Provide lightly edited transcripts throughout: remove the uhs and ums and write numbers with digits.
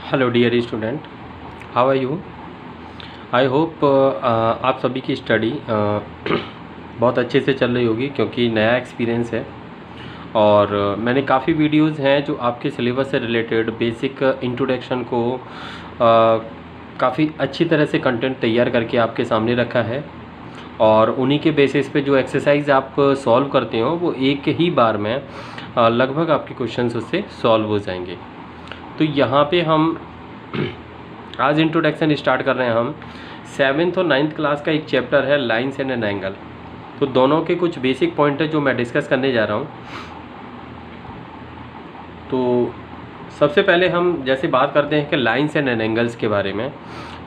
Hello dear student, how are you. I hope आप सभी की स्टडी बहुत अच्छे से चल रही होगी, क्योंकि नया एक्सपीरियंस है और मैंने काफ़ी वीडियोस हैं जो आपके सिलेबस से रिलेटेड बेसिक इंट्रोडक्शन को काफ़ी अच्छी तरह से कंटेंट तैयार करके आपके सामने रखा है। और उन्हीं के बेसिस पे जो एक्सरसाइज आप सॉल्व करते हो वो एक ही बार में लगभग आपके क्वेश्चंस उससे सॉल्व हो जाएंगे। तो यहाँ पे हम आज इंट्रोडक्शन स्टार्ट कर रहे हैं। हम 7th और 9th क्लास का एक चैप्टर है लाइन्स एंड एन एंगल। तो दोनों के कुछ बेसिक पॉइंट है जो मैं डिस्कस करने जा रहा हूँ। तो सबसे पहले हम जैसे बात करते हैं कि लाइन्स एंड एन एंगल्स के बारे में।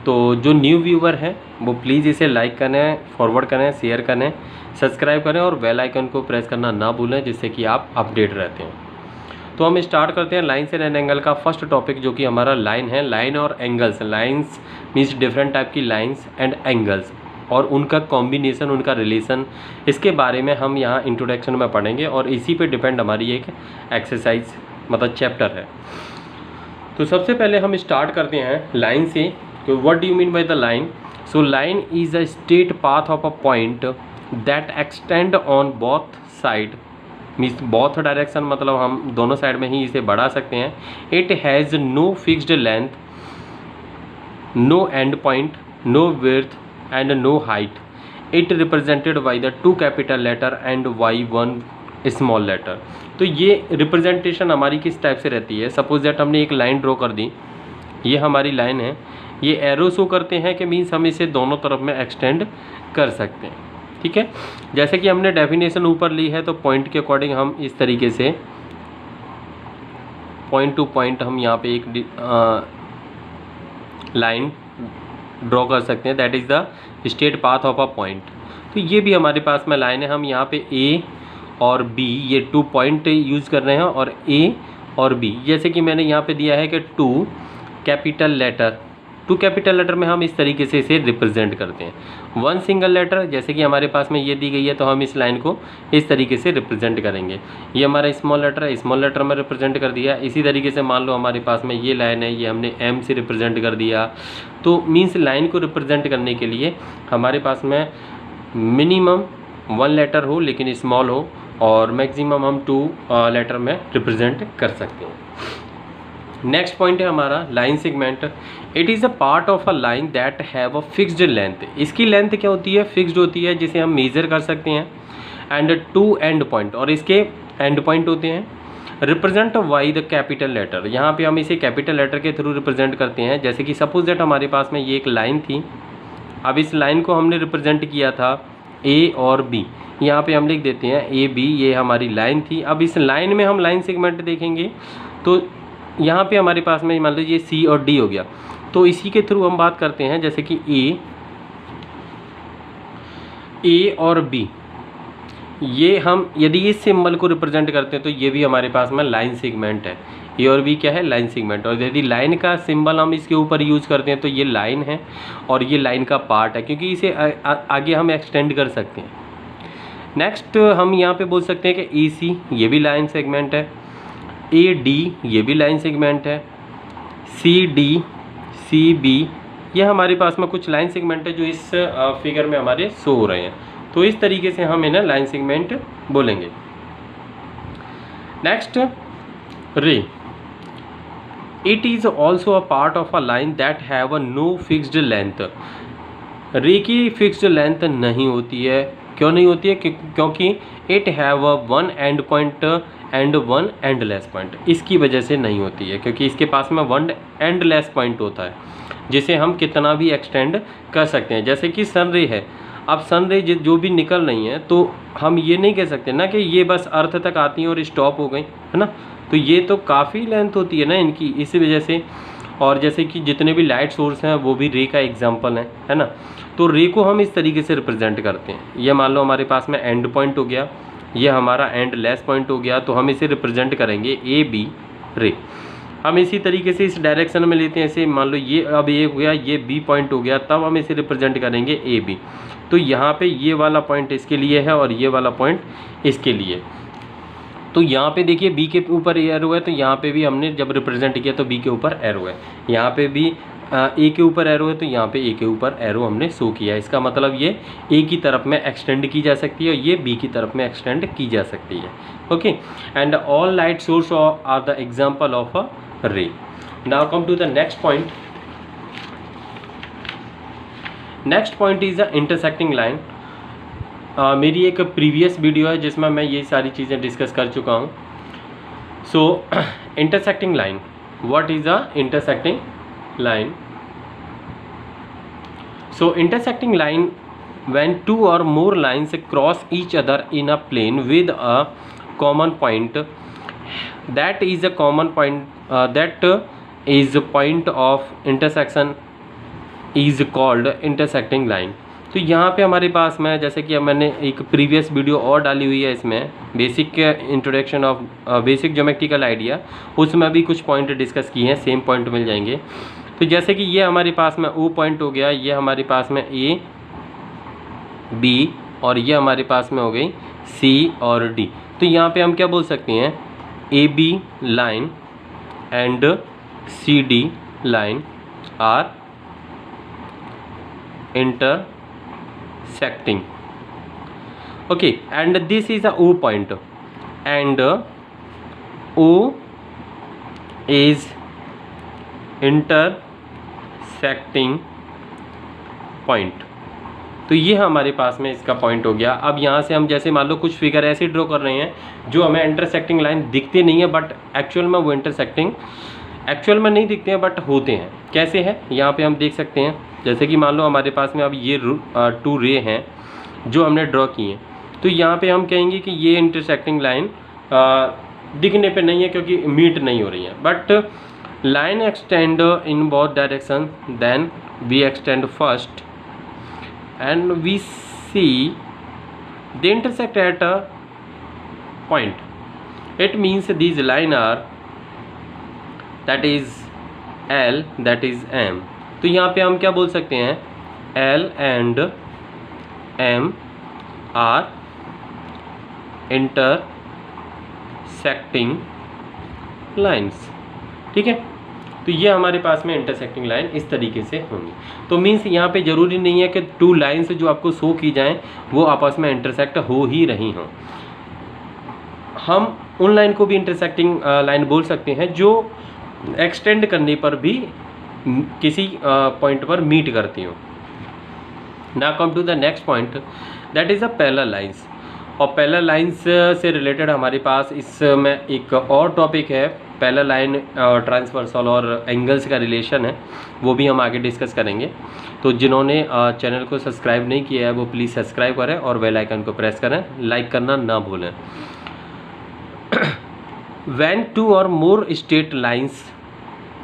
तो जो न्यू व्यूवर हैं वो प्लीज़ इसे लाइक करें, फॉरवर्ड करें, शेयर करें, सब्सक्राइब करें और बेल आइकन को प्रेस करना ना भूलें, जिससे कि आप अपडेट रहते हैं। तो हम स्टार्ट करते हैं लाइन्स एंड एन एंगल का फर्स्ट टॉपिक, जो कि हमारा लाइन है। लाइन और angles, lines means different type की लाइन्स एंड एंगल्स और उनका कॉम्बिनेशन, उनका रिलेशन, इसके बारे में हम यहाँ इंट्रोडक्शन में पढ़ेंगे और इसी पे डिपेंड हमारी एक एक्सरसाइज मतलब चैप्टर है। तो सबसे पहले हम स्टार्ट करते हैं लाइन से। तो what do you mean by the line. So line is a straight path of a point that extend on both side, means both direction, मतलब हम दोनों साइड में ही इसे बढ़ा सकते हैं। It has no fixed length, no end point, no width and no height. It represented by the 2 capital letter and by 1 small letter. तो ये रिप्रेजेंटेशन हमारी किस टाइप से रहती है। सपोज दैट हमने एक लाइन ड्रॉ कर दी, ये हमारी लाइन है, ये एरो शो करते हैं कि मीन्स हम इसे दोनों तरफ में एक्सटेंड कर सकते हैं। ठीक है, जैसे कि हमने डेफिनेशन ऊपर ली है, तो पॉइंट के अकॉर्डिंग हम इस तरीके से पॉइंट टू पॉइंट हम यहाँ पे एक लाइन ड्रॉ कर सकते हैं, that is the straight path of a point. तो ये भी हमारे पास में लाइन है। हम यहाँ पे ए और बी, ये 2 पॉइंट यूज़ कर रहे हैं, और ए और बी, जैसे कि मैंने यहाँ पे दिया है कि 2 कैपिटल लेटर, 2 कैपिटल लेटर में हम इस तरीके से इसे रिप्रेजेंट करते हैं। 1 सिंगल लेटर, जैसे कि हमारे पास में ये दी गई है, तो हम इस लाइन को इस तरीके से रिप्रेजेंट करेंगे। ये हमारा स्मॉल लेटर है, स्मॉल लेटर में रिप्रेजेंट कर दिया। इसी तरीके से मान लो हमारे पास में ये लाइन है, ये हमने एम से रिप्रेजेंट कर दिया। तो मीन्स लाइन को रिप्रेजेंट करने के लिए हमारे पास में मिनिमम 1 लेटर हो लेकिन स्मॉल हो, और मैक्सिमम हम 2 लेटर में रिप्रेजेंट कर सकते हैं। नेक्स्ट पॉइंट है हमारा line segment. It is a part of a line that have a fixed length. इसकी लेंथ क्या होती है, फिक्स्ड होती है, जिसे हम मेज़र कर सकते हैं। एंड 2 एंड पॉइंट, और इसके एंड पॉइंट होते हैं। Represent by the capital letter, यहाँ पे हम इसे कैपिटल लेटर के थ्रू रिप्रेजेंट करते हैं। जैसे कि सपोज दैट हमारे पास में ये एक लाइन थी, अब इस लाइन को हमने रिप्रेजेंट किया था ए और बी, यहाँ पे हम लिख देते हैं ए बी, ये हमारी लाइन थी। अब इस लाइन में हम लाइन सेगमेंट देखेंगे, तो यहाँ पे हमारे पास में मान लीजिए सी और डी हो गया। तो इसी के थ्रू हम बात करते हैं, जैसे कि ए और बी, ये हम यदि इस सिंबल को रिप्रेजेंट करते हैं तो ये भी हमारे पास में लाइन सेगमेंट है। ए और बी क्या है, लाइन सेगमेंट। और यदि लाइन का सिंबल हम इसके ऊपर यूज़ करते हैं तो ये लाइन है और ये लाइन का पार्ट है, क्योंकि इसे आगे हम एक्सटेंड कर सकते हैं। नेक्स्ट हम यहाँ पे बोल सकते हैं कि ए सी, ये भी लाइन सेगमेंट है। ए डी, ये भी लाइन सेगमेंट है। सी डी, सी बी, ये हमारे पास में कुछ लाइन सेगमेंट है जो इस फिगर में हमारे शो हो रहे हैं। तो इस तरीके से हम इन्हें लाइन सेगमेंट बोलेंगे। Next ray. It is also a part of a line that have a no fixed length. Ray की फिक्स्ड लेंथ नहीं होती है। क्यों नहीं होती है, क्योंकि it have a 1 and point and 1 endless point. इसकी वजह से नहीं होती है, क्योंकि इसके पास में 1 एंडलेस पॉइंट होता है, जिसे हम कितना भी एक्सटेंड कर सकते हैं। जैसे कि सन रे है, अब सन रे जो भी निकल रही हैं, तो हम ये नहीं कह सकते ना कि ये बस अर्थ तक आती हैं और स्टॉप हो गई, है ना। तो ये तो काफ़ी लेंथ होती है ना इनकी, इसी वजह से। और जैसे कि जितने भी लाइट सोर्स हैं वो भी रे का एग्जाम्पल है ना। तो रे को हम इस तरीके से रिप्रेजेंट करते हैं। ये मान लो हमारे पास में एंड पॉइंट हो गया, ये हमारा एंड लेस पॉइंट हो गया, तो हम इसे रिप्रेजेंट करेंगे ए बी रे। हम इसी तरीके से इस डायरेक्शन में लेते हैं, ऐसे मान लो ये अब ए हो गया, ये बी पॉइंट हो गया, तब हम इसे रिप्रेजेंट करेंगे ए बी। तो यहाँ पे ये वाला पॉइंट इसके लिए है और ये वाला पॉइंट इसके लिए। तो यहाँ पे देखिए बी के ऊपर एरो है, तो यहाँ पे भी हमने जब रिप्रेजेंट किया तो बी के ऊपर एरो है, यहाँ पे भी ए के ऊपर एरो है, तो यहाँ पे ए के ऊपर एरो हमने शो किया है। इसका मतलब ये ए की तरफ में एक्सटेंड की जा सकती है और ये बी की तरफ में एक्सटेंड की जा सकती है। Okay, and all light source are the example of a ray. Now come to the next point. Next point is the intersecting line. मेरी एक प्रीवियस वीडियो है जिसमें मैं ये सारी चीज़ें डिस्कस कर चुका हूँ। So intersecting line, what is the intersecting line? So intersecting line when two or more lines cross each other in a plane with a common point, that is a common point, that is a point of intersection is called intersecting line. तो यहाँ पे हमारे पास में जैसे कि मैंने एक प्रीवियस वीडियो और डाली हुई है, इसमें basic introduction of basic geometrical idea, उसमें भी कुछ पॉइंट डिस्कस किए हैं, सेम पॉइंट मिल जाएंगे। तो जैसे कि ये हमारे पास में ओ पॉइंट हो गया, ये हमारे पास में ए बी, और ये हमारे पास में हो गई सी और डी। तो यहाँ पे हम क्या बोल सकते हैं, a b line and c d line are intersecting. Okay, and this is a O point, and O is intersecting point. तो ये हमारे पास में इसका पॉइंट हो गया। अब यहाँ से हम जैसे मान लो कुछ फिगर ऐसे ड्रॉ कर रहे हैं जो हमें इंटरसेक्टिंग लाइन दिखते नहीं है, बट एक्चुअल में वो इंटरसेक्टिंग एक्चुअल में नहीं दिखते हैं बट होते हैं। कैसे है, यहाँ पे हम देख सकते हैं। जैसे कि मान लो हमारे पास में अब ये टू रे हैं जो हमने ड्रॉ किए हैं, तो यहाँ पे हम कहेंगे कि ये इंटरसेक्टिंग लाइन दिखने पे नहीं है क्योंकि मीट नहीं हो रही है। But line extend in both direction, then we extend first and we see they intersect at a point. It means these line are that is L, that is M। तो यहाँ पे हम क्या बोल सकते हैं, L and M are intersecting lines. ठीक है, तो ये हमारे पास में इंटरसेक्टिंग लाइन इस तरीके से होंगी। तो मीन्स यहाँ पे ज़रूरी नहीं है कि टू लाइन्स जो आपको शो की जाएं वो आपस में इंटरसेक्ट हो ही रही हों। हम उन लाइन को भी इंटरसेक्टिंग लाइन बोल सकते हैं जो एक्सटेंड करने पर भी किसी पॉइंट पर मीट करती हूँ। Now come to the next point, that is a parallel lines. और पैरेलल लाइंस से रिलेटेड हमारे पास इसमें एक और टॉपिक है, पैरेलल लाइन ट्रांसवर्सल और एंगल्स का रिलेशन है, वो भी हम आगे डिस्कस करेंगे। तो जिन्होंने चैनल को सब्सक्राइब नहीं किया है वो प्लीज़ सब्सक्राइब करें और बेल आइकन को प्रेस करें, लाइक करना ना भूलें। When two or more straight lines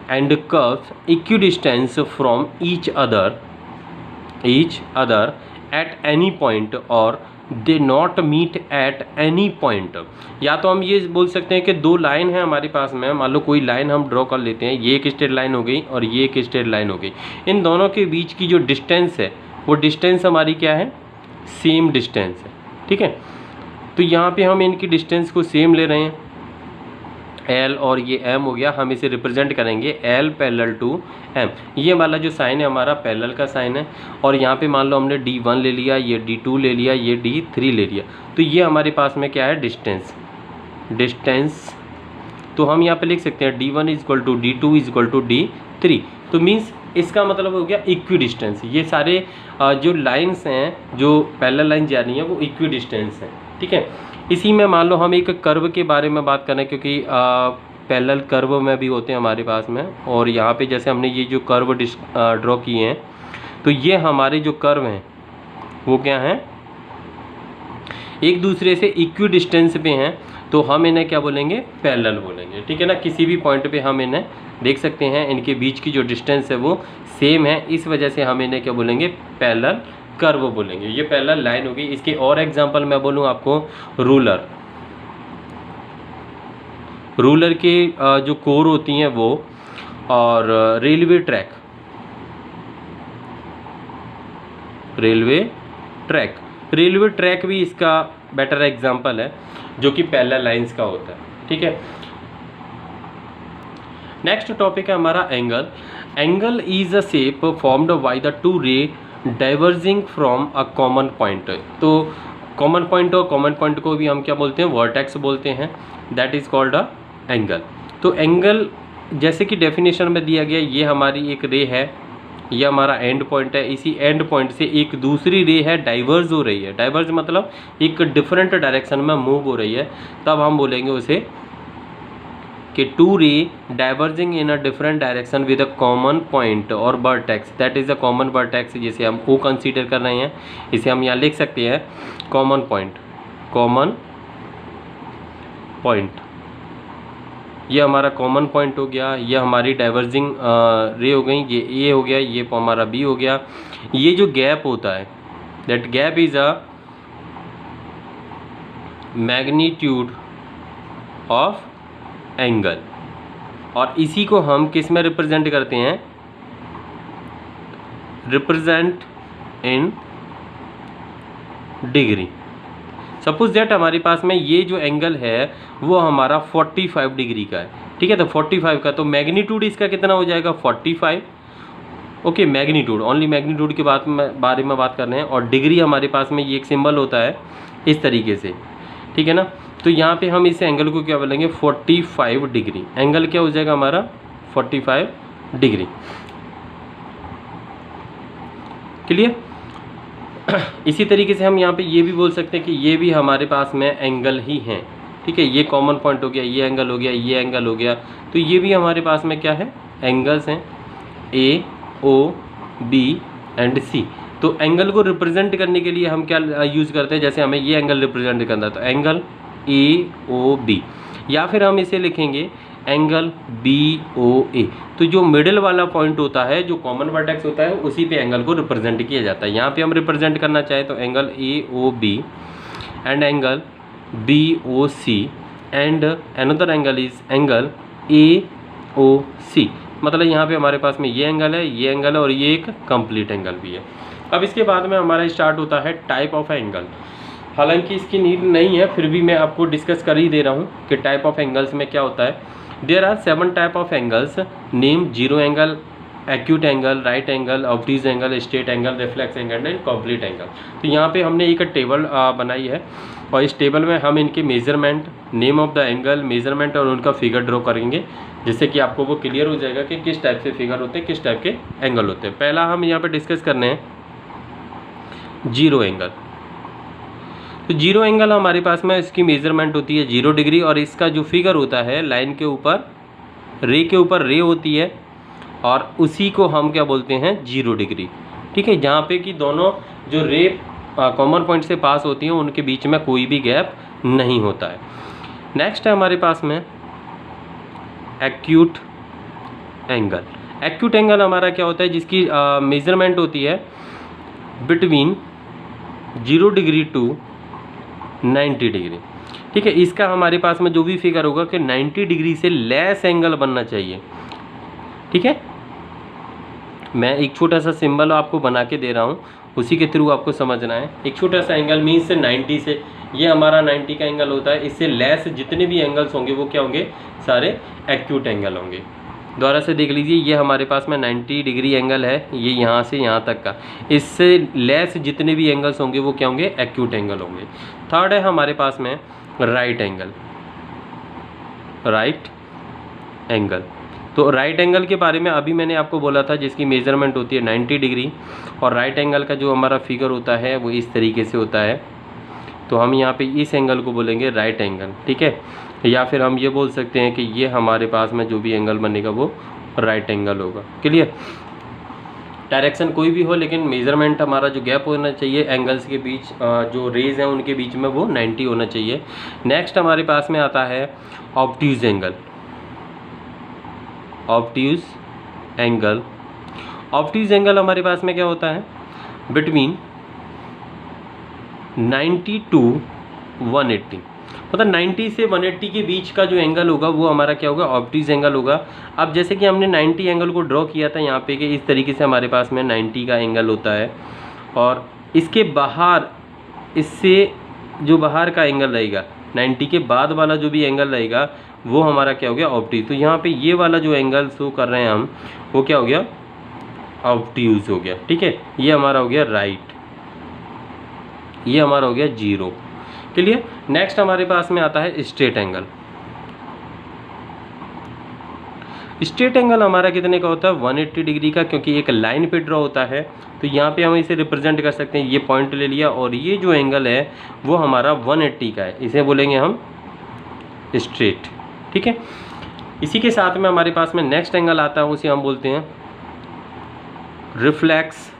and curves equidistant from each other at any point or they not meet at any point। या तो हम ये बोल सकते हैं कि दो लाइन है हमारे पास में, मान लो कोई लाइन हम ड्रॉ कर लेते हैं, ये एक स्ट्रेट लाइन हो गई और ये एक स्ट्रेट लाइन हो गई। इन दोनों के बीच की जो डिस्टेंस है वो डिस्टेंस हमारी क्या है, सेम डिस्टेंस है। ठीक है, तो यहाँ पे हम इनकी डिस्टेंस को सेम ले रहे हैं, L और ये M हो गया। हम इसे रिप्रेजेंट करेंगे L पैरेलल टू M। ये वाला जो साइन है हमारा पैरेलल का साइन है, और यहाँ पे मान लो हमने D1 ले लिया, ये D2 ले लिया, ये D3 ले लिया। तो ये हमारे पास में क्या है, डिस्टेंस। तो हम यहाँ पे लिख सकते हैं D1 is equal to D2 is equal to D3। तो मीन्स इसका मतलब हो गया इक्वी डिस्टेंस। ये सारे जो लाइन्स हैं जो पैरेलल लाइन जा रही हैं वो इक्वी डिस्टेंस हैं। ठीक है, इसी में मान लो हम एक कर्व के बारे में बात करें, क्योंकि पैरेलल कर्व में भी होते हैं हमारे पास में। और यहाँ पे जैसे हमने ये जो कर्व ड्रॉ किए हैं, तो ये हमारे जो कर्व हैं वो क्या हैं, एक दूसरे से इक्वी डिस्टेंस पे हैं, तो हम इन्हें क्या बोलेंगे, पैरेलल बोलेंगे। ठीक है ना, किसी भी पॉइंट पे हम इन्हें देख सकते हैं, इनके बीच की जो डिस्टेंस है वो सेम है, इस वजह से हम इन्हें क्या बोलेंगे, पैरेलल कर्व बोलेंगे। ये पैरेलल लाइन होगी। इसके और एग्जांपल मैं बोलूँ आपको, रूलर के जो कोर होती हैं वो, और रेलवे ट्रैक भी इसका बेटर एग्जांपल है। जो कि पैरेलल लाइंस का होता है। ठीक है, नेक्स्ट टॉपिक है हमारा angle. Angle is a shape formed by the two ray diverging from a common point. तो कॉमन पॉइंट और कॉमन पॉइंट को भी हम क्या बोलते हैं, वर्टेक्स बोलते हैं, that is called a angle. तो एंगल जैसे कि डेफिनेशन में दिया गया, ये हमारी एक रे है, ये हमारा एंड पॉइंट है, इसी एंड पॉइंट से एक दूसरी रे है डाइवर्ज हो रही है। डाइवर्ज मतलब एक डिफरेंट डायरेक्शन में मूव हो रही है, तब हम बोलेंगे उसे कि two ray diverging in a different direction with a common point और vertex, that is a common vertex, जिसे हम ओ कंसीडर कर रहे हैं। इसे हम यहाँ लिख सकते हैं कॉमन पॉइंट। कॉमन पॉइंट ये हमारा कॉमन पॉइंट हो गया, ये हमारी डाइवर्जिंग रे हो गई, ये ए हो गया, ये हमारा बी हो गया। ये जो गैप होता है, that gap is a magnitude of angle, और इसी को हम किस में रिप्रेजेंट करते हैं, represent in degree. Suppose that हमारे पास में ये जो एंगल है वो हमारा 45 डिग्री का है। ठीक है, तो 45 का, तो मैग्नीट्यूड इसका कितना हो जाएगा, 45। ओके, मैग्नीट्यूड, ओनली मैग्नीट्यूड के बारे में बात कर रहे हैं, और डिग्री हमारे पास में ये एक सिंबल होता है इस तरीके से। ठीक है ना, तो यहाँ पे हम इस एंगल को क्या बोलेंगे, 45 डिग्री। एंगल क्या हो जाएगा हमारा, 45 डिग्री। क्लियर। इसी तरीके से हम यहाँ पे ये भी बोल सकते हैं कि ये भी हमारे पास में एंगल ही हैं। ठीक है, ये कॉमन पॉइंट हो गया, ये एंगल हो गया, ये एंगल हो गया, तो ये भी हमारे पास में क्या है, एंगल्स हैं, ए, ओ, बी एंड सी। तो एंगल को रिप्रेजेंट करने के लिए हम क्या यूज़ करते हैं, जैसे हमें ये एंगल रिप्रेजेंट करना है तो एंगल ए ओ बी, या फिर हम इसे लिखेंगे एंगल बी ओ ए। तो जो मिडिल वाला पॉइंट होता है, जो कॉमन वर्टेक्स होता है, उसी पे एंगल को रिप्रेजेंट किया जाता है। यहाँ पे हम रिप्रेजेंट करना चाहें तो angle A O B and angle B O C and another angle is angle A O C. मतलब यहाँ पे हमारे पास में ये एंगल है, ये एंगल है, और ये एक कंप्लीट एंगल भी है। अब इसके बाद में हमारा स्टार्ट होता है टाइप ऑफ एंगल। हालांकि इसकी नीड नहीं है, फिर भी मैं आपको डिस्कस कर ही दे रहा हूँ कि टाइप ऑफ एंगल्स में क्या होता है। There are 7 type of angles, name zero angle, acute angle, right angle, obtuse angle, straight angle, reflex angle and complete angle. तो यहाँ पे हमने एक टेबल बनाई है, और इस टेबल में हम इनके measurement, name of the angle, measurement और उनका फिगर ड्रॉ करेंगे, जिससे कि आपको वो क्लियर हो जाएगा कि किस टाइप से फिगर होते हैं, किस टाइप के एंगल होते हैं। पहला हम यहाँ पे डिस्कस करने हैं जीरो एंगल। तो जीरो एंगल हमारे पास में इसकी मेजरमेंट होती है 0 डिग्री, और इसका जो फिगर होता है, लाइन के ऊपर, रे के ऊपर रे होती है, और उसी को हम क्या बोलते हैं, 0 डिग्री। ठीक है, जहाँ पे कि दोनों जो रे कॉमन पॉइंट से पास होती हैं, उनके बीच में कोई भी गैप नहीं होता है। नेक्स्ट है हमारे पास में एक्यूट एंगल। एक्यूट एंगल हमारा क्या होता है, जिसकी मेजरमेंट होती है बिटवीन 0 डिग्री टू 90 डिग्री। ठीक है, इसका हमारे पास में जो भी फिगर होगा कि 90 डिग्री से लेस एंगल बनना चाहिए। ठीक है, मैं एक छोटा सा सिंबल आपको बना के दे रहा हूँ, उसी के थ्रू आपको समझना है। एक छोटा सा एंगल मीन्स 90 से, ये हमारा 90 का एंगल होता है, इससे लेस जितने भी एंगल्स होंगे वो क्या होंगे, सारे एक्यूट एंगल होंगे। दोबारा से देख लीजिए, ये हमारे पास में 90 डिग्री एंगल है, ये यहाँ से यहाँ तक का, इससे लेस जितने भी एंगल्स होंगे वो क्या होंगे, एक्यूट एंगल होंगे। थर्ड है हमारे पास में राइट एंगल। राइट एंगल, तो राइट एंगल के बारे में अभी मैंने आपको बोला था, जिसकी मेजरमेंट होती है 90 डिग्री, और राइट एंगल का जो हमारा फिगर होता है वो इस तरीके से होता है। तो हम यहाँ पे इस एंगल को बोलेंगे राइट एंगल। ठीक है, या फिर हम ये बोल सकते हैं कि ये हमारे पास में जो भी एंगल बनेगा वो राइट एंगल होगा। क्लियर, डायरेक्शन कोई भी हो, लेकिन मेजरमेंट हमारा जो गैप होना चाहिए एंगल्स के बीच, जो रेज हैं उनके बीच में, वो 90 होना चाहिए। नेक्स्ट हमारे पास में आता है obtuse angle. Obtuse angle, obtuse angle हमारे पास में क्या होता है, बिटवीन 90 टू 180, मतलब 90 से 180 के बीच का जो एंगल होगा वो हमारा क्या होगा, ऑब्ट्यूज एंगल होगा। अब जैसे कि हमने 90 एंगल को ड्रॉ किया था यहाँ पे कि इस तरीके से हमारे पास में 90 का एंगल होता है, और इसके बाहर, इससे जो बाहर का एंगल रहेगा 90 के बाद वाला जो भी एंगल रहेगा वो हमारा क्या हो गया, ऑब्ट्यूज। तो यहाँ पे ये वाला जो एंगल शो कर रहे हैं हम, वो क्या हो गया, ऑब्ट्यूज हो गया। ठीक है, ये हमारा हो गया राइट, ये हमारा हो गया 0। क्लियर। नेक्स्ट हमारे पास में आता है स्ट्रेट एंगल। स्ट्रेट एंगल हमारा कितने का होता है, 180 डिग्री का, क्योंकि एक लाइन पे ड्रॉ होता है। तो यहाँ पे हम इसे रिप्रेजेंट कर सकते हैं, ये पॉइंट ले लिया और ये जो एंगल है वो हमारा 180 का है, इसे बोलेंगे हम स्ट्रेट। ठीक है, इसी के साथ में हमारे पास में नेक्स्ट एंगल आता है, उसे हम बोलते हैं रिफ्लेक्स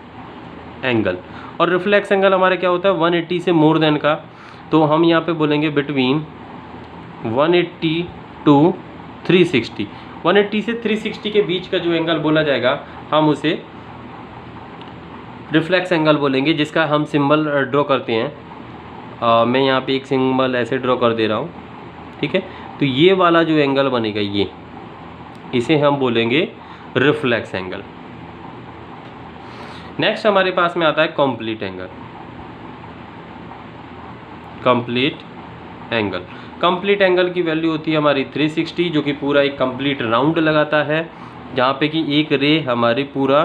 एंगल। और रिफ्लेक्स एंगल हमारा क्या होता है, 180 से मोर देन का। तो हम यहाँ पे बोलेंगे बिटवीन 180 टू 360। 180 से 360 के बीच का जो एंगल बोला जाएगा हम उसे रिफ्लेक्स एंगल बोलेंगे, जिसका हम सिंबल ड्रॉ करते हैं। मैं यहाँ पे एक सिंबल ऐसे ड्रॉ कर दे रहा हूँ। ठीक है, तो ये वाला जो एंगल बनेगा ये, इसे हम बोलेंगे रिफ्लेक्स एंगल। नेक्स्ट हमारे पास में आता है complete angle. Complete angle, complete angle की वैल्यू होती है हमारी 360, जो कि पूरा एक कंप्लीट राउंड लगाता है, जहाँ पे कि एक रे हमारी पूरा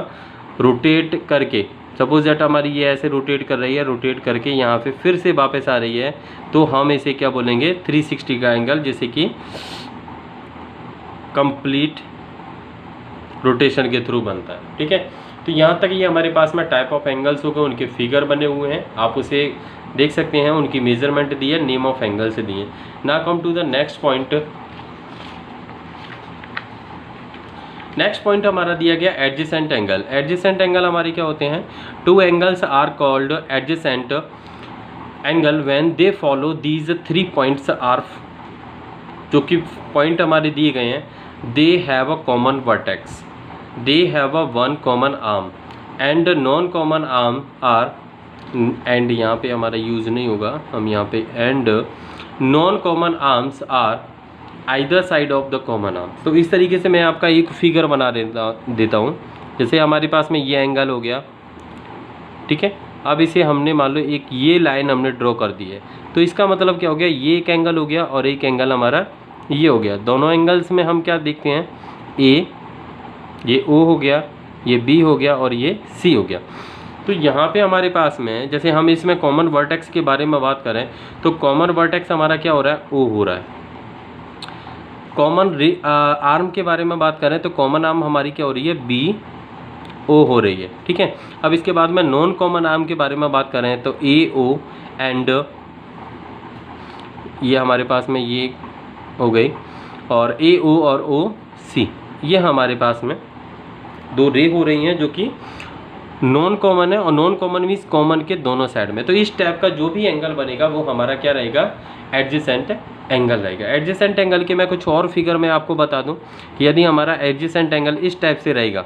रोटेट करके, सपोज दैट हमारी ये ऐसे रोटेट कर रही है, रोटेट करके यहाँ पे फिर से वापस आ रही है, तो हम इसे क्या बोलेंगे, 360 का एंगल, जैसे कि कंप्लीट रोटेशन के थ्रू बनता है। ठीक है, तो यहाँ तक ये हमारे पास में टाइप ऑफ एंगल्स हो गए, उनके फिगर बने हुए हैं, आप उसे देख सकते हैं, उनकी मेजरमेंट दी है, नेम ऑफ एंगल से दिए। Now come to the next point. Next point हमारा दिया गया एडजेसेंट एंगल। एडजेसेंट एंगल हमारे क्या होते हैं, two angles are called adjacent angle when they follow these 3 points are, जो कि पॉइंट हमारे दिए गए हैं, they have a common vertex, they have a one common arm and non common arm are, and यहाँ पे हमारा यूज़ नहीं होगा, हम यहाँ पे and non common arms are either side of the common arm. तो इस तरीके से मैं आपका एक फिगर बना देता हूँ। जैसे हमारे पास में ये एंगल हो गया, ठीक है, अब इसे हमने मान लो एक ये लाइन हमने ड्रॉ कर दी है, तो इसका मतलब क्या हो गया, ये एक एंगल हो गया और एक एंगल हमारा ये हो गया। दोनों एंगल्स में हम क्या देखते हैं, ए, ये ओ हो गया, ये बी हो गया और ये सी हो गया। तो यहाँ पे हमारे पास में, जैसे हम इसमें कॉमन वर्टेक्स के बारे में बात करें, तो कॉमन वर्टेक्स हमारा क्या हो रहा है, ओ हो रहा है। कॉमन आर्म के बारे में बात करें तो कॉमन आर्म हमारी क्या हो रही है, बी ओ हो रही है। ठीक है, अब इसके बाद में नॉन कॉमन आर्म के बारे में बात करें तो ए ओ एंड ये हमारे पास में ये हो गई, और ए ओ और ओ सी, ये हमारे पास में दो रे हो रही हैं जो कि नॉन कॉमन है, और नॉन कॉमन मीन्स कॉमन के दोनों साइड में। तो इस टाइप का जो भी एंगल बनेगा वो हमारा क्या रहेगा, एडजेसेंट एंगल रहेगा। एडजेसेंट एंगल के मैं कुछ और फिगर में आपको बता दूं कि यदि हमारा एडजेसेंट एंगल इस टाइप से रहेगा,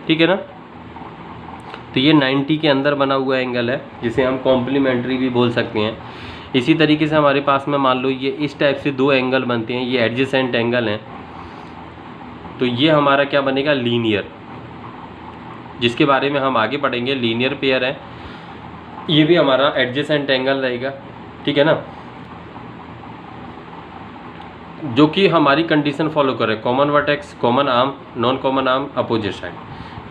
ठीक है ना, तो ये 90 के अंदर बना हुआ एंगल है, जिसे हम कॉम्प्लीमेंट्री भी बोल सकते हैं। इसी तरीके से हमारे पास में मान लो ये इस टाइप से दो एंगल बनते हैं, ये एडजेसेंट एंगल हैं, तो ये हमारा क्या बनेगा, लीनियर, जिसके बारे में हम आगे पढ़ेंगे। लीनियर पेयर है, ये भी हमारा एडजेसेंट एंगल रहेगा। ठीक है ना, जो कि हमारी कंडीशन फॉलो करे, common vertex, common arm, non common arm, opposite side,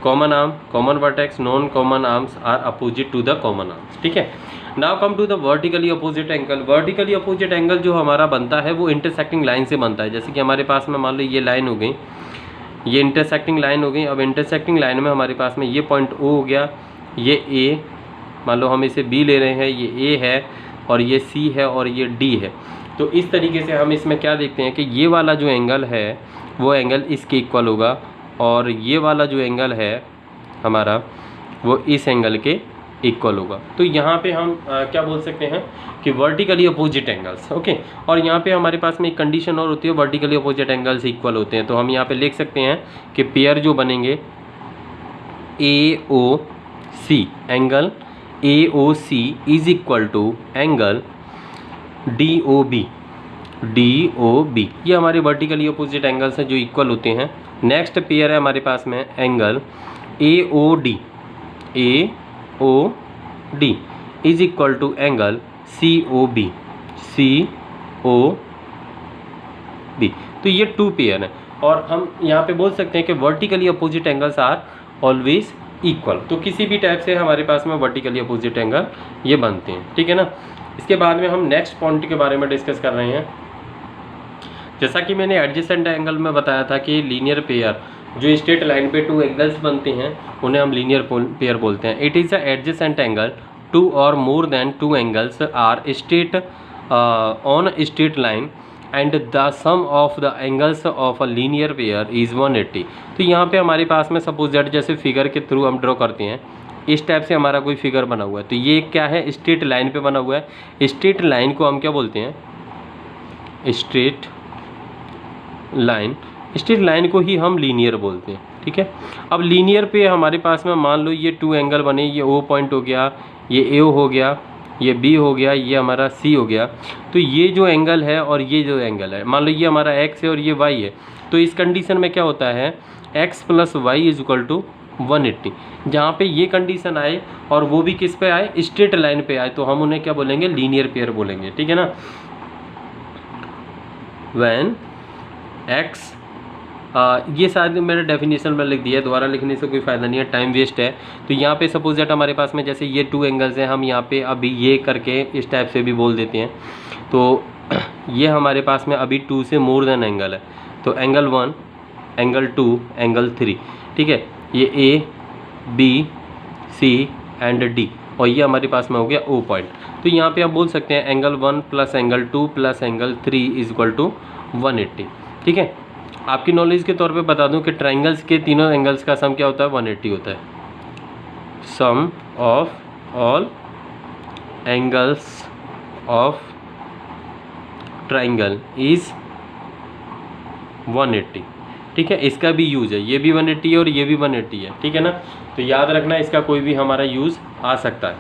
common arm, common vertex, non common arms are opposite to the common arms. ठीक है, now come to the vertically opposite angle. Vertically opposite angle जो हमारा बनता है वो intersecting line से बनता है। जैसे कि हमारे पास में मान लो ये लाइन हो गई, ये इंटरसेक्टिंग लाइन हो गई। अब इंटरसेक्टिंग लाइन में हमारे पास में ये पॉइंट ओ हो गया, ये ए, मान लो हम इसे बी ले रहे हैं, ये ए है और ये सी है और ये डी है। तो इस तरीके से हम इसमें क्या देखते हैं कि ये वाला जो एंगल है वो एंगल इसके इक्वल होगा, और ये वाला जो एंगल है हमारा वो इस एंगल के इक्वल होगा। तो यहाँ पे हम क्या बोल सकते हैं कि वर्टिकली अपोजिट एंगल्स, ओके। और यहाँ पे हमारे पास में एक कंडीशन और होती है, वर्टिकली अपोजिट एंगल्स इक्वल होते हैं। तो हम यहाँ पे लिख सकते हैं कि पेयर जो बनेंगे A O C, angle A O C is equal to angle D O B, D O B, ये हमारे वर्टिकली अपोजिट एंगल्स हैं जो इक्वल होते हैं। नेक्स्ट पेयर है हमारे पास में angle A o d, a o D is equal to angle C o b, c o b. तो ये 2 पेयर है और हम यहाँ पे बोल सकते हैं कि vertically opposite angles are always equal. तो किसी भी टाइप से हमारे पास में वर्टिकली अपोजिट एंगल ये बनते हैं, ठीक है ना। इसके बाद में हम नेक्स्ट पॉइंट के बारे में डिस्कस कर रहे हैं। जैसा कि मैंने एडजेसेंट एंगल में बताया था कि लीनियर पेयर जो स्ट्रेट लाइन पे 2 एंगल्स बनते हैं उन्हें हम लीनियर पेयर बोलते हैं। It is a adjacent angle 2 और more than 2 angles are straight on straight line and the sum of the angles of a linear pair is 180। तो यहाँ पे हमारे पास में सपोज दैट जैसे फिगर के थ्रू हम ड्रॉ करते हैं, इस टाइप से हमारा कोई फिगर बना हुआ है, तो ये क्या है, स्ट्रेट लाइन पे बना हुआ है। स्ट्रेट लाइन को हम क्या बोलते हैं, स्ट्रेट लाइन। स्ट्रेट लाइन को ही हम लीनियर बोलते हैं, ठीक है। अब लीनियर पे हमारे पास में मान लो ये 2 एंगल बने, ये ओ पॉइंट हो गया, ये ए हो गया, ये बी हो गया, ये हमारा सी हो गया। तो ये जो एंगल है और ये जो एंगल है, मान लो ये हमारा एक्स है और ये वाई है, तो इस कंडीशन में क्या होता है, x plus y is equal to 180। जहाँ पे ये कंडीशन आए और वो भी किस पे आए, स्ट्रेट लाइन पे आए, तो हम उन्हें क्या बोलेंगे, लीनियर पेयर बोलेंगे, ठीक है ना। व्हेन एक्स, ये शायद मेरे डेफिनेशन में लिख दिया है, दोबारा लिखने से कोई फ़ायदा नहीं है, टाइम वेस्ट है। तो यहाँ पे सपोज दैट हमारे पास में जैसे ये 2 एंगल्स हैं, हम यहाँ पे अभी ये करके इस टाइप से भी बोल देते हैं। तो ये हमारे पास में अभी 2 से मोर देन एंगल है, तो एंगल 1, एंगल 2, एंगल 3, ठीक है। ये ए, बी, सी एंड डी, और ये हमारे पास में हो गया ओ पॉइंट। तो यहाँ पे आप बोल सकते हैं angle 1 plus angle 2 plus angle 3 is equal to 180, ठीक है। आपकी नॉलेज के तौर पे बता दूं कि ट्राइंगल्स के तीनों एंगल्स का सम क्या होता है, 180 होता है। Sum of all angles of triangle is 180, ठीक है। इसका भी यूज़ है, ये भी 180 है और ये भी 180 है, ठीक है ना। तो याद रखना, इसका कोई भी हमारा यूज़ आ सकता है,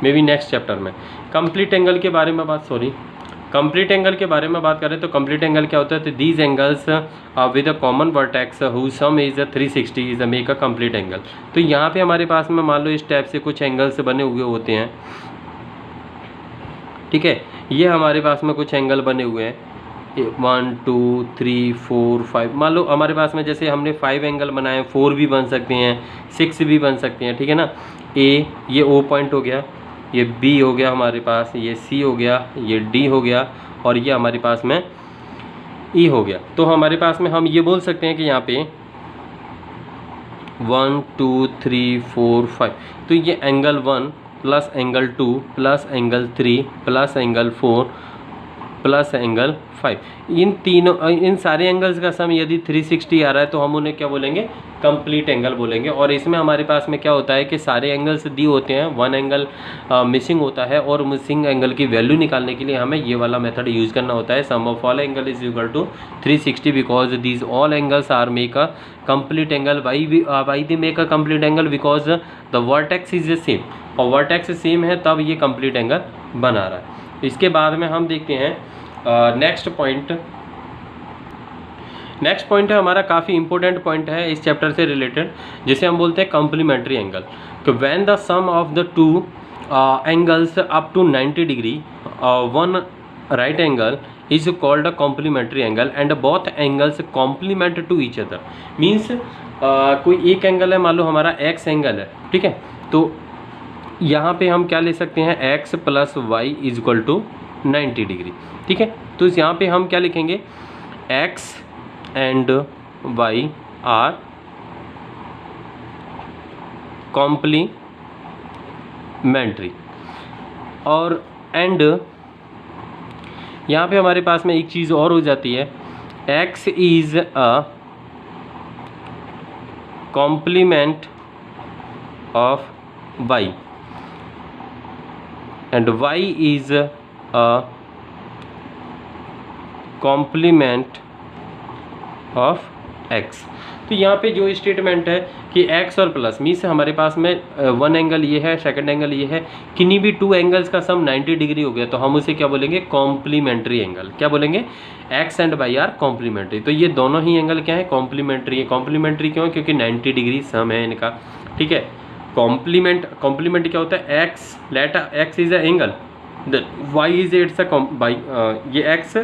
मे बी नेक्स्ट चैप्टर में। कंप्लीट एंगल के बारे में कंप्लीट एंगल के बारे में बात करें तो कंप्लीट एंगल क्या होता है, तो these angles with a common vertex who some is 360 is make a complete angle. तो यहाँ पे हमारे पास में मान लो इस टाइप से कुछ एंगल्स बने हुए होते हैं, ठीक है। ये हमारे पास में कुछ एंगल बने हुए हैं, 1 2 3 4 5, मान लो हमारे पास में जैसे हमने 5 एंगल बनाए, 4 भी बन सकते हैं, 6 भी बन सकते हैं, ठीक है ना। ए, ये ओ पॉइंट हो गया, ये बी हो गया हमारे पास, ये सी हो गया, ये डी हो गया, और ये हमारे पास में ई हो गया। तो हमारे पास में हम ये बोल सकते हैं कि यहाँ पे 1 2 3 4 5, तो ये angle 1 plus angle 2 plus angle 3 plus angle 4 plus angle 5, इन सारे एंगल्स का सम यदि 360 आ रहा है तो हम उन्हें क्या बोलेंगे, कंप्लीट एंगल बोलेंगे। और इसमें हमारे पास में क्या होता है कि सारे एंगल्स दी होते हैं, 1 एंगल मिसिंग होता है, और मिसिंग एंगल की वैल्यू निकालने के लिए हमें ये वाला मेथड यूज़ करना होता है, sum of all angle is equal to 360 because these all angles are make a complete angle. Why they make a complete angle, because the vertex is same, और वर्टेक्स सेम है तब ये complete angle बना रहा है। इसके बाद में हम देखते हैं नेक्स्ट पॉइंट है हमारा, काफ़ी इंपॉर्टेंट पॉइंट है इस चैप्टर से रिलेटेड, जिसे हम बोलते हैं कॉम्प्लीमेंट्री एंगल। तो when the sum of the 2 angles up to 90 degree one right angle is called a complementary angle and both angles complement to each other. Means कोई एक एंगल है, मान लो हमारा एक्स एंगल है, ठीक है। तो यहाँ पे हम क्या ले सकते हैं, x plus y is equal to 90 degree, ठीक है। तो यहाँ पे हम क्या लिखेंगे, x and y are complementary, और एंड यहाँ पे हमारे पास में एक चीज़ और हो जाती है, x is a complement of y and y is a complement of x. तो यहाँ पे जो स्टेटमेंट है कि एक्स और प्लस मीन्स हमारे पास में 1 एंगल ये है, सेकंड एंगल ये है, किन्हीं भी 2 एंगल्स का सम 90 डिग्री हो गया, तो हम उसे क्या बोलेंगे, कॉम्प्लीमेंट्री एंगल। क्या बोलेंगे, x and y are complementary. तो ये दोनों ही एंगल क्या है, कॉम्प्लीमेंट्री है। कॉम्प्लीमेंट्री क्यों, क्योंकि 90 डिग्री सम है इनका, ठीक है। कॉम्प्लीमेंट क्या होता है, x let x is a angle, y is its y, ये एक्स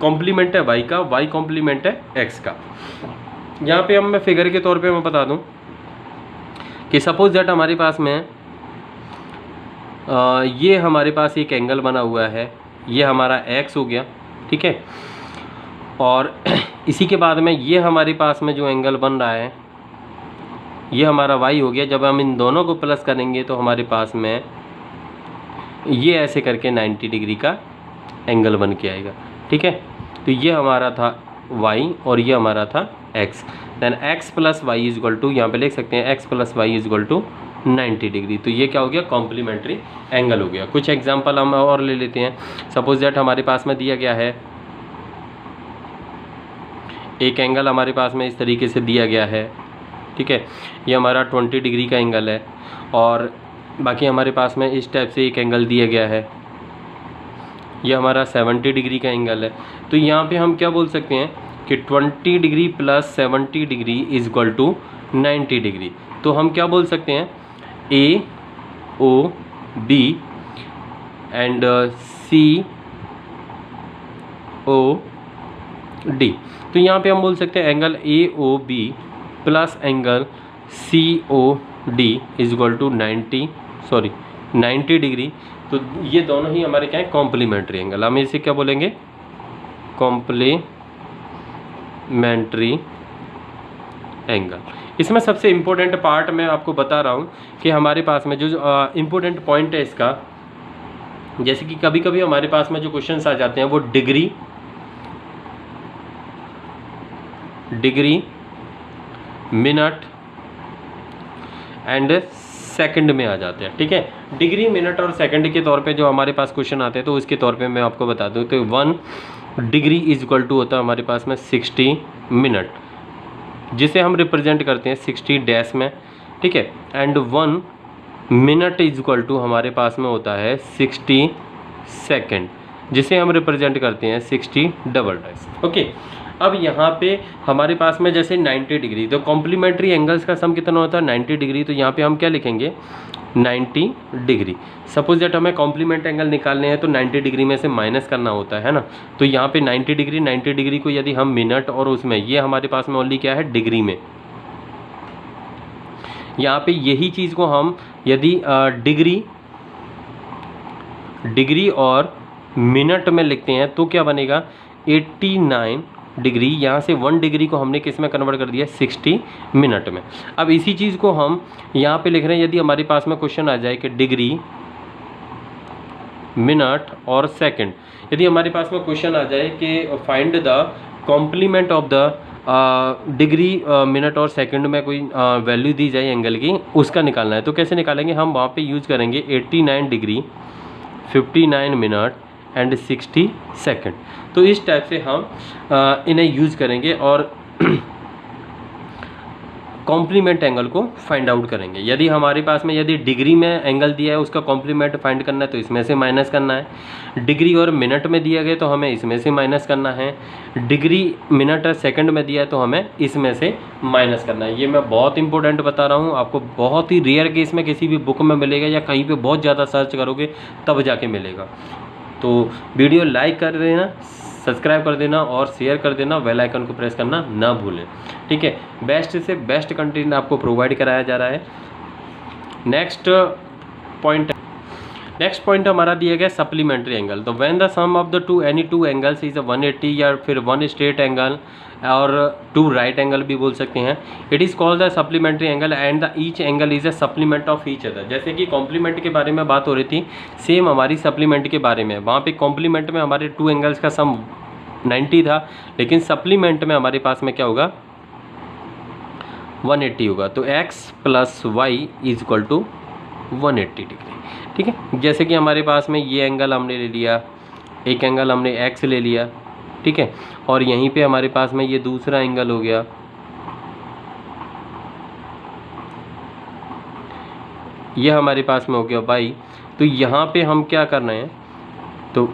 कॉम्प्लीमेंट है वाई का, वाई कॉम्प्लीमेंट है एक्स का। यहाँ पे हम मैं फिगर के तौर पे मैं बता दूँ कि सपोज दैट हमारे पास में ये हमारे पास एक एंगल बना हुआ है, ये हमारा एक्स हो गया, ठीक है। और इसी के बाद में ये हमारे पास में जो एंगल बन रहा है ये हमारा वाई हो गया। जब हम इन दोनों को प्लस करेंगे तो हमारे पास में ये ऐसे करके 90 डिग्री का एंगल बन के आएगा, ठीक है। तो ये हमारा था y और ये हमारा था x। Then x plus y is equal to, यहाँ पे लिख सकते हैं x plus y is equal to 90 degree. तो ये क्या हो गया, कॉम्प्लीमेंट्री एंगल हो गया। कुछ एग्जांपल हम और ले लेते हैं। सपोज दैट हमारे पास में दिया गया है एक एंगल, हमारे पास में इस तरीके से दिया गया है, ठीक है। ये हमारा 20 डिग्री का एंगल है और बाकी हमारे पास में इस टाइप से एक एंगल दिया गया है, ये हमारा 70 डिग्री का एंगल है। तो यहाँ पे हम क्या बोल सकते हैं कि 20 degree plus 70 degree is equal to 90 degree. तो हम क्या बोल सकते हैं, A O B and C O D. तो यहाँ पे हम बोल सकते हैं angle A O B plus angle C O D is equal to 90 degree. तो ये दोनों ही हमारे क्या है, कॉम्प्लीमेंट्री एंगल। हम इसे क्या बोलेंगे, कॉम्प्लीमेंट्री एंगल। इसमें सबसे इम्पोर्टेंट पार्ट मैं आपको बता रहा हूँ कि हमारे पास में जो इम्पोर्टेंट पॉइंट है इसका, जैसे कि कभी कभी हमारे पास में जो क्वेश्चंस आ जाते हैं वो डिग्री मिनट एंड सेकंड में आ जाते हैं, ठीक है। डिग्री मिनट और सेकंड के तौर पे जो हमारे पास क्वेश्चन आते हैं तो उसके तौर पे मैं आपको बता दूं तो 1 डिग्री इज इक्वल टू होता है हमारे पास में 60 मिनट, जिसे हम रिप्रेजेंट करते हैं 60 डैश में, ठीक है। And 1 minute is equal to हमारे पास में होता है 60 सेकेंड, जिसे हम रिप्रेजेंट करते हैं 60 डबल डैश, ओके। अब यहाँ पे हमारे पास में जैसे 90 डिग्री, तो कॉम्प्लीमेंट्री एंगल्स का सम कितना होता है 90 डिग्री। तो यहाँ पे हम क्या लिखेंगे 90 डिग्री। सपोज दैट हमें कॉम्प्लीमेंट एंगल निकालने हैं तो 90 डिग्री में से माइनस करना होता है ना। तो यहाँ पे 90 डिग्री को यदि हम मिनट और उसमें ये हमारे पास में ओनली क्या है डिग्री में, यहाँ पे यही चीज़ को हम यदि डिग्री और मिनट में लिखते हैं तो क्या बनेगा 89 डिग्री। यहाँ से 1 डिग्री को हमने किस में कन्वर्ट कर दिया 60 मिनट में। अब इसी चीज़ को हम यहाँ पे लिख रहे हैं, यदि हमारे पास में क्वेश्चन आ जाए कि डिग्री मिनट और सेकंड, यदि हमारे पास में क्वेश्चन आ जाए कि find the complement of the degree minute और सेकंड में कोई वैल्यू दी जाए एंगल की, उसका निकालना है। तो कैसे निकालेंगे, हम वहाँ पे यूज़ करेंगे 89 डिग्री 59 मिनट एंड 60 सेकंड। तो इस टाइप से हम इन्हें यूज़ करेंगे और कॉम्प्लीमेंट एंगल को फाइंड आउट करेंगे। यदि हमारे पास में यदि डिग्री में एंगल दिया है उसका कॉम्प्लीमेंट फाइंड करना है तो इसमें से माइनस करना है, डिग्री और मिनट में दिया गया तो हमें इसमें से माइनस करना है, डिग्री मिनट और सेकंड में दिया है तो हमें इसमें से माइनस करना है। ये मैं बहुत इंपॉर्टेंट बता रहा हूँ आपको, बहुत ही रेयर केस में किसी भी बुक में मिलेगा या कहीं पर बहुत ज़्यादा सर्च करोगे तब जाके मिलेगा। तो वीडियो लाइक कर देना, सब्सक्राइब कर देना और शेयर कर देना, बेल आइकन को प्रेस करना ना भूलें, ठीक है। बेस्ट से बेस्ट कंटेंट आपको प्रोवाइड कराया जा रहा है। नेक्स्ट पॉइंट हमारा दिया गया सप्लीमेंट्री एंगल। तो when the sum of the any two angles is 180 या फिर 1 स्ट्रेट एंगल और 2 राइट एंगल भी बोल सकते हैं, it is called the supplementary angle and the each angle is a supplement of each other. जैसे कि कॉम्प्लीमेंट के बारे में बात हो रही थी, सेम हमारी सप्लीमेंट के बारे में, वहाँ पे कॉम्प्लीमेंट में हमारे 2 एंगल्स का सम 90 था, लेकिन सप्लीमेंट में हमारे पास में क्या होगा 180 होगा। तो x plus y is equal to 180 degree, ठीक है। जैसे कि हमारे पास में ये एंगल हमने ले लिया, एक एंगल हमने x ले लिया, ठीक है, और यहीं पे हमारे पास में ये दूसरा एंगल हो गया, ये हमारे पास में हो गया y। तो यहाँ पे हम क्या कर रहे हैं, तो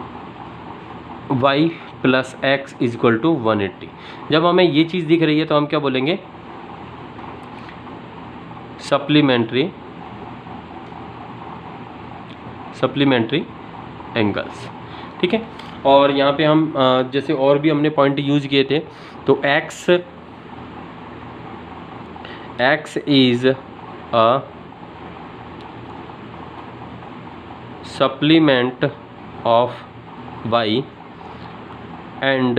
y plus x is equal to 180। जब हमें ये चीज़ दिख रही है तो हम क्या बोलेंगे सप्लीमेंट्री एंगल्स, ठीक है। और यहाँ पे हम जैसे और भी हमने पॉइंट यूज किए थे, तो x is a supplement of y and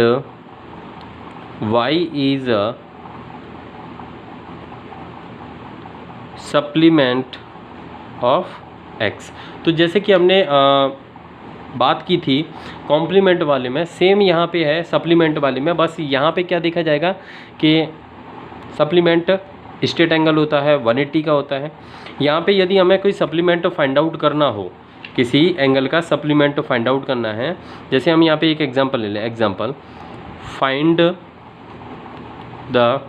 y is a supplement of x। तो जैसे कि हमने बात की थी कॉम्प्लीमेंट वाले में, सेम यहाँ पे है सप्लीमेंट वाले में। बस यहाँ पे क्या देखा जाएगा कि सप्लीमेंट स्ट्रेट एंगल होता है 180 का होता है। यहाँ पे यदि हमें कोई सप्लीमेंट फाइंड आउट करना हो, किसी एंगल का सप्लीमेंट फाइंड आउट करना है, जैसे हम यहाँ पे एक एग्जांपल ले लें। Example, find the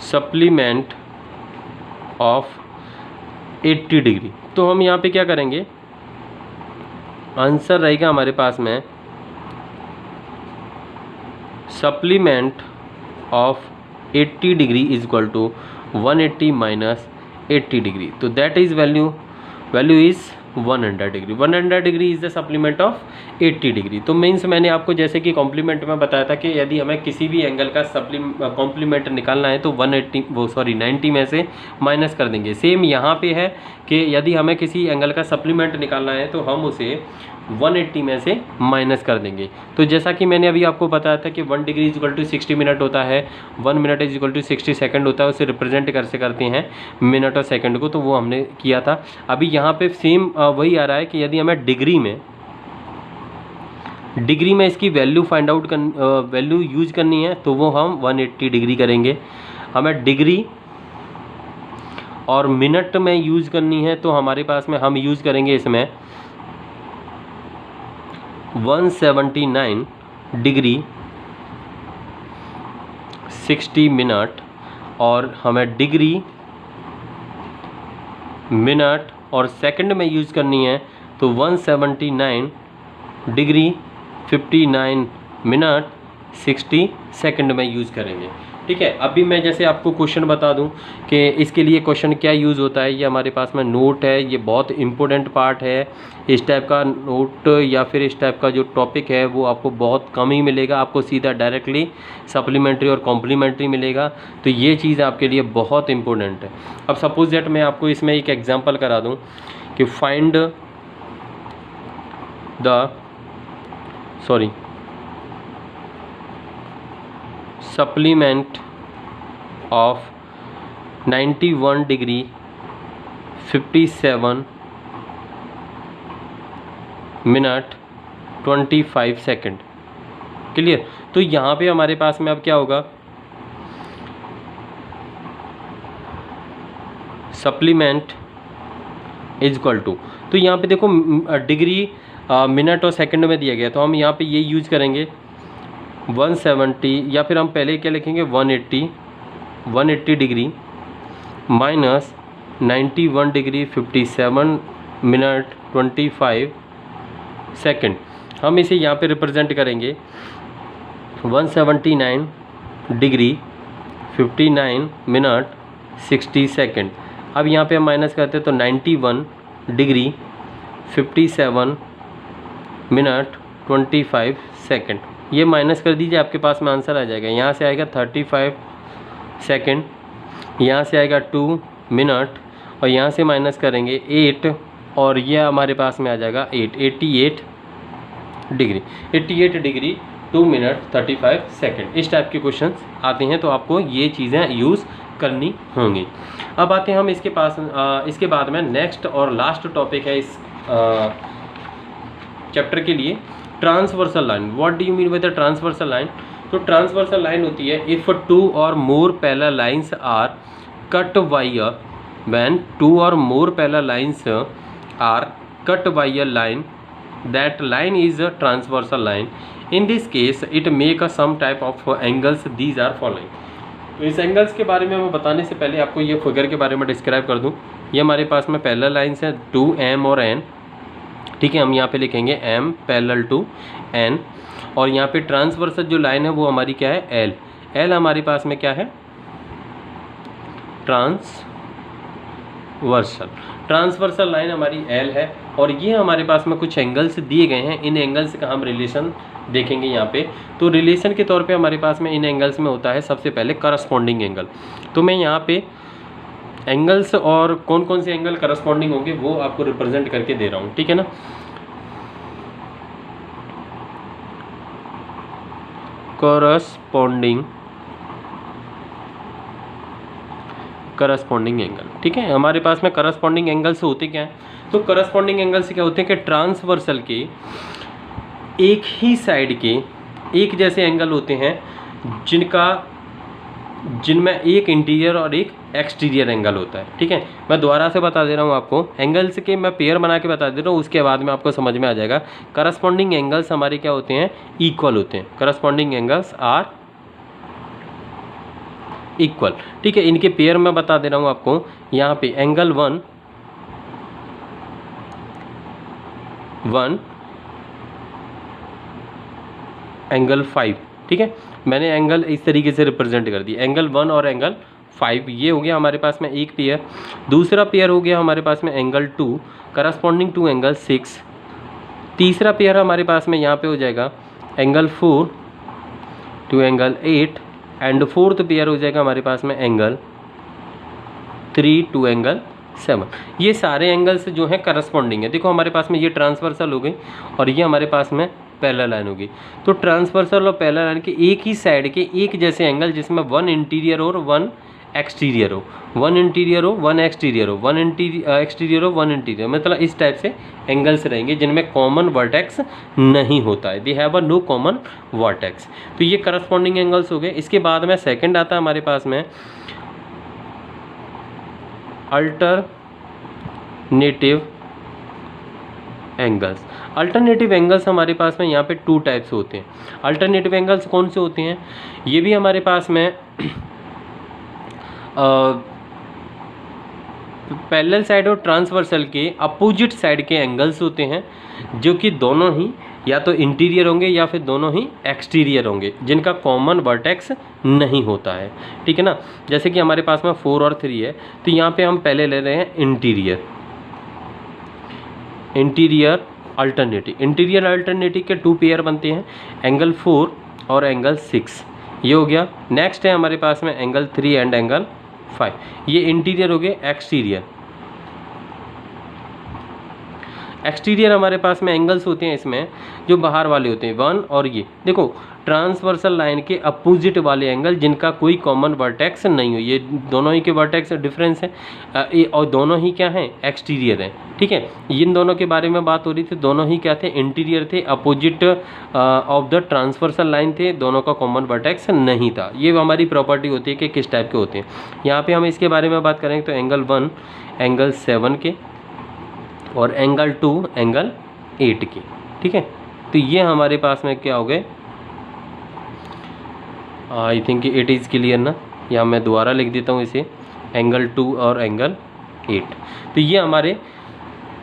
supplement of 80 degree. तो हम यहाँ पे क्या करेंगे, आंसर रहेगा हमारे पास में supplement of 80 degree is equal to 180 minus 80 degree. तो that is value is 100 degree. 100 degree is the supplement of 80 degree. तो मीन्स मैंने आपको जैसे कि कॉम्प्लीमेंट में बताया था कि यदि हमें किसी भी एंगल का कॉम्प्लीमेंट निकालना है तो 90 में से माइनस कर देंगे। सेम यहाँ पे है कि यदि हमें किसी एंगल का सप्लीमेंट निकालना है तो हम उसे 180 में से माइनस कर देंगे। तो जैसा कि मैंने अभी आपको बताया था कि 1 degree is equal to 60 minute होता है, 1 minute is equal to 60 second होता है। उसे रिप्रेजेंट कैसे करते हैं मिनट और सेकंड को, तो वो हमने किया था। अभी यहाँ पे सेम वही आ रहा है कि यदि हमें डिग्री में इसकी value find out value use करनी है तो वो हम 180 डिग्री करेंगे। हमें डिग्री और मिनट में यूज़ करनी है तो हमारे पास में हम यूज़ करेंगे इसमें 179 डिग्री 60 मिनट, और हमें डिग्री मिनट और सेकंड में यूज़ करनी है तो 179 डिग्री 59 मिनट 60 सेकंड में यूज़ करेंगे, ठीक है। अभी मैं जैसे आपको क्वेश्चन बता दूं कि इसके लिए क्वेश्चन क्या यूज़ होता है। ये हमारे पास में नोट है, ये बहुत इंपॉर्टेंट पार्ट है। इस टाइप का नोट या फिर इस टाइप का जो टॉपिक है वो आपको बहुत कम ही मिलेगा, आपको सीधा डायरेक्टली सप्लीमेंट्री और कॉम्प्लीमेंट्री मिलेगा। तो ये चीज़ आपके लिए बहुत इंपॉर्टेंट है। अब सपोज दैट मैं आपको इसमें एक एग्जाम्पल करा दूँ कि find the supplement of 91 degree 57 minute 25 second. Clear. तो यहाँ पे हमारे पास में अब क्या होगा, सप्लीमेंट इज इक्वल टू, तो यहाँ पे देखो डिग्री मिनट और सेकंड में दिया गया, तो हम यहाँ पे ये यूज़ करेंगे 170, या फिर हम पहले क्या लिखेंगे 180 degree minus 91 degree 57 minute 25 second. हम इसे यहाँ पे रिप्रेजेंट करेंगे 179 डिग्री 59 मिनट 60 सेकंड। अब यहाँ पे हम माइनस करते हैं तो 91 डिग्री 57 मिनट 25 सेकंड, ये माइनस कर दीजिए, आपके पास में आंसर आ जाएगा। यहाँ से आएगा 35 सेकंड, यहाँ से आएगा 2 मिनट, और यहाँ से माइनस करेंगे 8, और यह हमारे पास में आ जाएगा 88 डिग्री 2 मिनट 35 सेकंड। इस टाइप के क्वेश्चंस आते हैं तो आपको ये चीज़ें यूज़ करनी होंगी। अब आते हैं हम इसके बाद में नेक्स्ट और लास्ट टॉपिक है इस चैप्टर के लिए, transversal line. What do you mean by the transversal line? तो ट्रांसवर्सल लाइन होती है इफ़ 2 और more parallel lines are cut by a, when 2 और more parallel lines are cut by a line, that line is a transversal line. In this case it make a some type of angles, these are following. तो इस angles के बारे में मैं बताने से पहले आपको ये फिगर के बारे में डिस्क्राइब कर दूं। ये हमारे पास में पैरेलल लाइंस हैं 2m और n, ठीक है। हम यहाँ पे लिखेंगे m पैरेलल टू n, और यहाँ पे ट्रांसवर्सल जो लाइन है वो हमारी क्या है l हमारे पास में क्या है, ट्रांसवर्सल लाइन हमारी एल है और ये हमारे पास में कुछ एंगल्स दिए गए हैं। इन एंगल्स का हम रिलेशन देखेंगे यहाँ पे। तो रिलेशन के तौर पे हमारे पास में इन एंगल्स में होता है सबसे पहले करस्पॉन्डिंग एंगल। तो मैं यहाँ पे एंगल्स और कौन कौन से एंगल करस्पॉन्डिंग होंगे वो आपको रिप्रेजेंट करके दे रहा हूँ, ठीक है ना। करस्पॉन्डिंग एंगल, ठीक है। हमारे पास में करस्पॉन्डिंग एंगल से होते क्या है, तो करस्पॉन्डिंग एंगल से क्या होते हैं कि ट्रांसवर्सल के एक ही साइड के एक जैसे एंगल होते हैं जिनमें एक इंटीरियर और एक एक्सटीरियर एंगल होता है, ठीक है। मैं दोबारा से बता दे रहा हूँ आपको, एंगल्स के मैं पेयर बना के बता दे रहा हूँ, उसके बाद में आपको समझ में आ जाएगा। करस्पॉन्डिंग एंगल्स हमारे क्या होते हैं, इक्वल होते हैं। करस्पॉन्डिंग एंगल्स आर इक्वल, ठीक है। इनके पेयर में बता दे रहा हूँ आपको। यहाँ पे एंगल 1 एंगल 5, ठीक है। मैंने एंगल इस तरीके से रिप्रेजेंट कर दी, एंगल 1 और एंगल 5, ये हो गया हमारे पास में एक पेयर। दूसरा पेयर हो गया हमारे पास में एंगल 2 करस्पॉन्डिंग टू एंगल 6। तीसरा पेयर हमारे पास में यहाँ पे हो जाएगा angle 4 to angle 8 and fourth pair हो जाएगा हमारे पास में एंगल 3 टू एंगल 7। ये सारे एंगल्स जो हैं करस्पॉन्डिंग है। देखो हमारे पास में ये ट्रांसवर्सल हो गई और ये हमारे पास में पैरेलल लाइन होगी। तो ट्रांसवर्सल और पैरेलल लाइन के एक ही साइड के एक जैसे एंगल जिसमें 1 इंटीरियर और 1 एक्सटीरियर हो, 1 इंटीरियर हो 1 एक्सटीरियर हो, 1 एक्सटीरियर हो 1 इंटीरियर, मतलब इस टाइप से एंगल्स रहेंगे जिनमें कॉमन वर्टेक्स नहीं होता है। They have a no common vertex. तो ये करस्पॉन्डिंग एंगल्स हो गए। इसके बाद में सेकंड आता है हमारे पास में अल्टरनेटिव एंगल्स। अल्टरनेटिव एंगल्स हमारे पास में यहाँ पे 2 टाइप्स होते हैं। अल्टरनेटिव एंगल्स कौन से होते हैं, ये भी हमारे पास में पैरेलल साइड और ट्रांसवर्सल के अपोजिट साइड के एंगल्स होते हैं, जो कि दोनों ही या तो इंटीरियर होंगे या फिर दोनों ही एक्सटीरियर होंगे, जिनका कॉमन वर्टेक्स नहीं होता है, ठीक है ना। जैसे कि हमारे पास में 4 और 3 है, तो यहाँ पे हम पहले ले रहे हैं इंटीरियर अल्टरनेटिव के 2 पेयर बनते हैं, एंगल 4 और एंगल 6, ये हो गया। नेक्स्ट है हमारे पास में एंगल 3 एंड एंगल 5, ये इंटीरियर हो गए। एक्सटीरियर हमारे पास में एंगल्स होते हैं इसमें जो बाहर वाले होते हैं 1 और ये देखो ट्रांसवर्सल लाइन के अपोजिट वाले एंगल जिनका कोई कॉमन वर्टेक्स नहीं हो, ये दोनों ही के वर्टेक्स डिफरेंस है और दोनों ही क्या हैं, एक्सटीरियर हैं, ठीक है। इन दोनों के बारे में बात हो रही थी, दोनों ही क्या थे, इंटीरियर थे, opposite of the transversal line थे, दोनों का कॉमन वर्टेक्स नहीं था। ये हमारी प्रॉपर्टी होती है कि किस टाइप के होते हैं। यहाँ पे हम इसके बारे में बात करेंगे तो एंगल 1 एंगल 7 के और एंगल 2 एंगल 8 के, ठीक है। तो ये हमारे पास में क्या हो गए, I think it is clear ना, या मैं दोबारा लिख देता हूँ इसे, एंगल 2 और एंगल 8। तो ये हमारे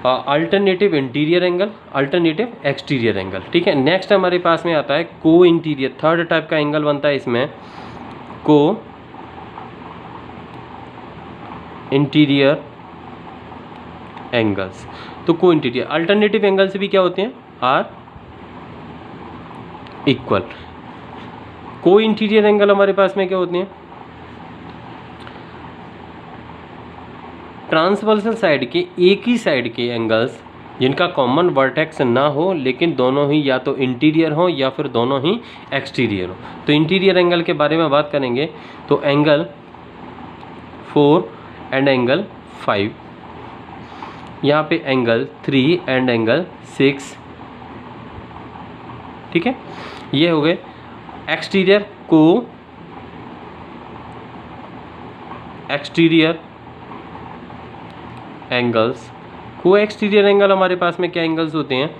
alternative interior angle, alternative exterior angle, ठीक है। नेक्स्ट हमारे पास में आता है को इंटीरियर, थर्ड टाइप का एंगल बनता है इसमें को इंटीरियर एंगल्स। तो को इंटीरियर अल्टरनेटिव एंगल से भी क्या होते हैं, आर इक्वल। को इंटीरियर एंगल हमारे पास में क्या होते हैं, ट्रांसवर्सल साइड के एक ही साइड के एंगल्स जिनका कॉमन वर्टेक्स ना हो लेकिन दोनों ही या तो इंटीरियर हो या फिर दोनों ही एक्सटीरियर हो। तो इंटीरियर एंगल के बारे में बात करेंगे तो एंगल 4 एंड एंगल 5, यहाँ पे एंगल 3 एंड एंगल 6, ठीक है। ये हो गए एक्सटीरियर को एक्सटीरियर एंगल्स। को एक्सटीरियर एंगल हमारे पास में क्या एंगल्स होते हैं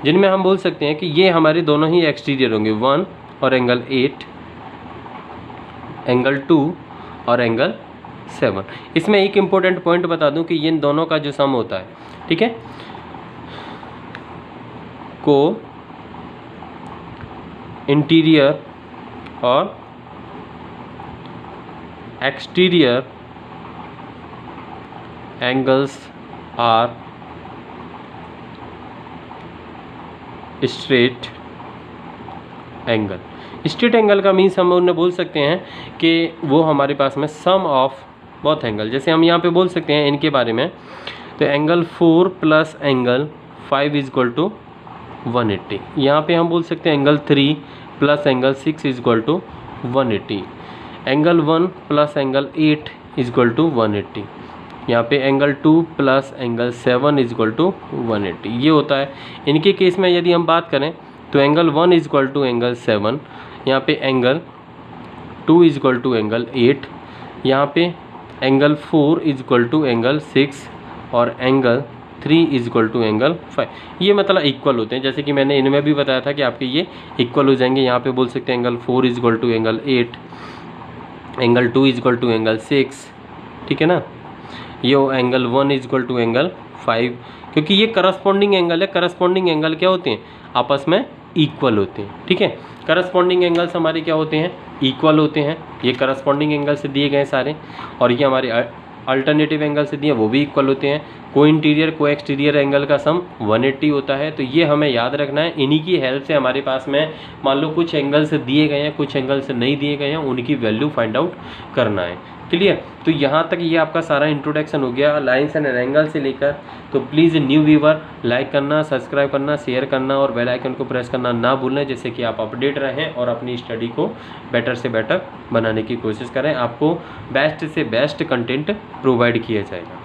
जिनमें हम बोल सकते हैं कि ये हमारे दोनों ही एक्सटीरियर होंगे, 1 और एंगल 8, एंगल 2 और एंगल 7। इसमें एक इम्पोर्टेंट पॉइंट बता दूं कि इन दोनों का जो सम होता है, ठीक है, को इंटीरियर और exterior angles are straight angle. Straight angle का मीन्स हम उन्हें बोल सकते हैं कि वो हमारे पास में सम ऑफ बोथ एंगल। जैसे हम यहाँ पे बोल सकते हैं इनके बारे में, तो angle 4 plus angle 5 is equal to 180। यहाँ पे हम बोल सकते हैं angle 3 plus angle 6 is equal to 180। Angle 1 plus angle 8 is equal to 180। यहाँ पे angle 2 plus angle 7 is equal to 180। ये होता है। इनके केस में यदि हम बात करें तो angle 1 is equal to angle 7, यहाँ पे angle 2 is equal to angle 8, यहाँ पे angle 4 is equal to angle 6 और angle 3 is equal to angle 5। ये मतलब इक्वल होते हैं, जैसे कि मैंने इनमें भी बताया था कि आपके ये इक्वल हो जाएंगे। यहाँ पे बोल सकते हैं angle 4 is equal to angle 8, angle 2 is equal to angle 6, ठीक है ना। ये angle 1 is equal to angle 5, क्योंकि ये करस्पॉन्डिंग एंगल है। करस्पॉन्डिंग एंगल क्या होते हैं? आपस में इक्वल होते हैं, ठीक है। करस्पॉन्डिंग एंगल्स हमारे क्या होते हैं? इक्वल होते हैं। ये करस्पॉन्डिंग एंगल से दिए गए सारे, और ये हमारे अल्टरनेटिव एंगल से दिए वो भी इक्वल होते हैं। को इंटीरियर को एक्सटीरियर एंगल का सम 180 होता है। तो ये हमें याद रखना है। इन्हीं की हेल्प से हमारे पास में मान लो कुछ एंगल से दिए गए हैं, कुछ एंगल से नहीं दिए गए हैं, उनकी वैल्यू फाइंड आउट करना है। क्लियर? तो यहाँ तक ये आपका सारा इंट्रोडक्शन हो गया लाइन्स एंड एंगल से लेकर। तो प्लीज़ न्यू व्यूवर लाइक करना, सब्सक्राइब करना, शेयर करना और बेल आइकन को प्रेस करना ना भूलें, जिससे कि आप अपडेट रहें और अपनी स्टडी को बेटर से बेटर बनाने की कोशिश करें। आपको बेस्ट से बेस्ट कंटेंट प्रोवाइड किया जाएगा।